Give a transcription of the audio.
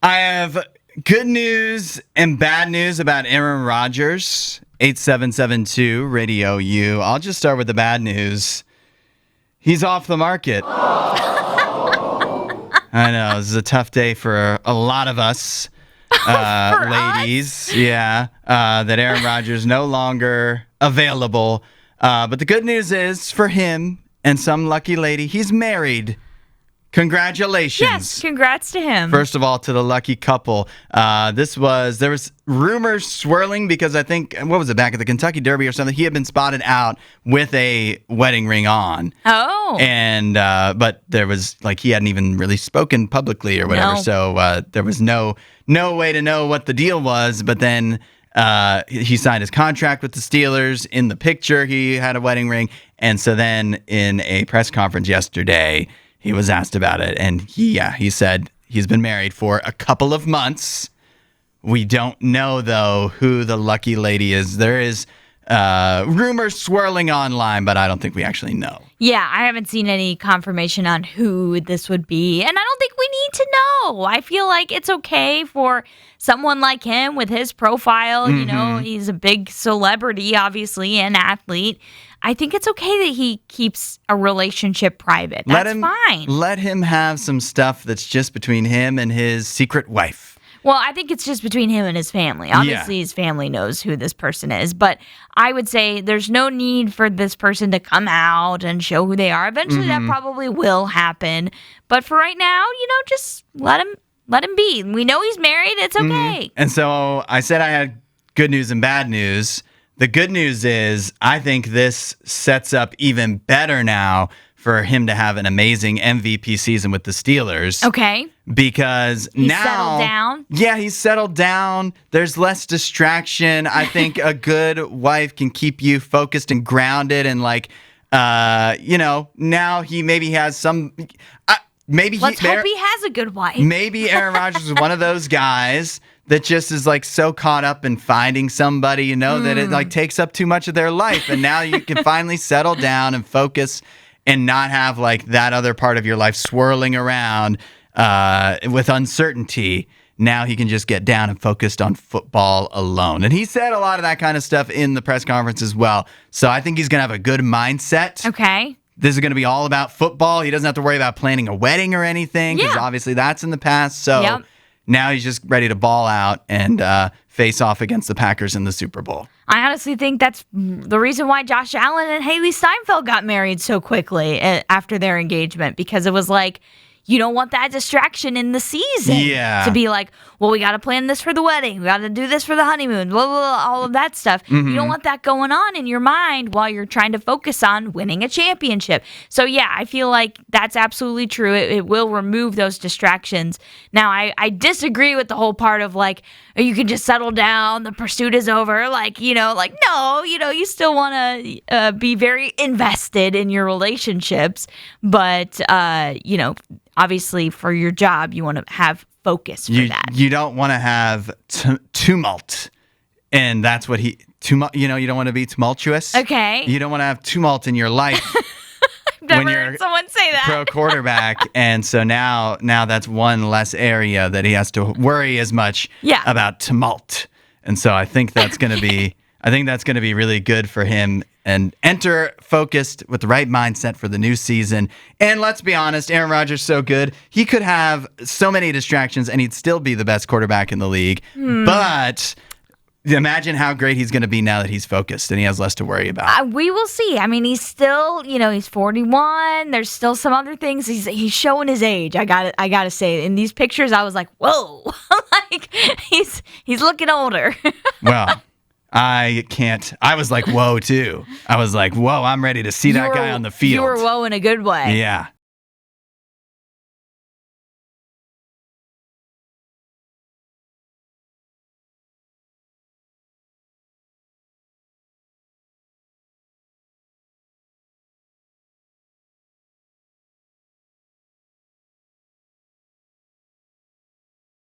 I have good news and bad news about Aaron Rodgers. 8772 RadioU. I'll just start with the bad news. He's off the market. I know, this is a tough day for a lot of us, ladies. Us? Yeah, that Aaron Rodgers no longer available. But the good news is for him and some lucky lady, he's married. Congratulations. Yes, congrats to him. First of all, to the lucky couple. There was rumors swirling because I think, what was it, back at the Kentucky Derby or something, he had been spotted out with a wedding ring on. Oh. And, but there was, he hadn't even really spoken publicly or whatever, so there was no way to know what the deal was, but then he signed his contract with the Steelers. In the picture, he had a wedding ring, and so then in a press conference yesterday, he was asked about it, and he said he's been married for a couple of months. We don't know, though, who the lucky lady is. There is rumors swirling online, but I don't think we actually know. Yeah, I haven't seen any confirmation on who this would be, and I don't think we need to know. I feel like it's okay for someone like him with his profile. Mm-hmm. You know, he's a big celebrity, obviously, and athlete. I think it's okay that he keeps a relationship private. That's fine. Let him have some stuff that's just between him and his secret wife. Well, I think it's just between him and his family. Obviously, his family knows who this person is. But I would say there's no need for this person to come out and show who they are. Eventually, that probably will happen. But for right now, just let him be. We know he's married. It's okay. And so I said I had good news and bad news. The good news is I think this sets up even better now for him to have an amazing MVP season with the Steelers. Okay. Because he's now... settled down? Yeah, he's settled down. There's less distraction. I think a good wife can keep you focused and grounded and now he maybe has some... Let's hope he has a good wife. Maybe Aaron Rodgers is one of those guys that just is so caught up in finding somebody, that it takes up too much of their life. And now you can finally settle down and focus and not have that other part of your life swirling around with uncertainty. Now he can just get down and focused on football alone. And he said a lot of that kind of stuff in the press conference as well. So I think he's going to have a good mindset. Okay. This is going to be all about football. He doesn't have to worry about planning a wedding or anything because obviously that's in the past. So now he's just ready to ball out and face off against the Packers in the Super Bowl. I honestly think that's the reason why Josh Allen and Haley Steinfeld got married so quickly after their engagement, because it was you don't want that distraction in the season. Yeah. To be we got to plan this for the wedding. We got to do this for the honeymoon, blah, blah, blah, all of that stuff. Mm-hmm. You don't want that going on in your mind while you're trying to focus on winning a championship. So, yeah, I feel like that's absolutely true. It will remove those distractions. Now, I disagree with the whole part of, you can just settle down, the pursuit is over. No, you still want to be very invested in your relationships. But, obviously, for your job, you want to have focus for that. You don't want to have tumult, and that's what you don't want to be tumultuous. Okay. You don't want to have tumult in your life. I've never heard someone say that. Pro quarterback, and so now that's one less area that he has to worry as much about tumult, and so I think that's going to be really good for him. And enter focused with the right mindset for the new season. And let's be honest, Aaron Rodgers is so good. He could have so many distractions and he'd still be the best quarterback in the league. But imagine how great he's going to be now that he's focused and he has less to worry about. We will see. I mean, he's still, he's 41. There's still some other things. He's showing his age. I got to say, in these pictures, I was like, whoa, he's looking older. Well. I was like, whoa, too. I was like, whoa, I'm ready to see that guy on the field. You were whoa in a good way. Yeah.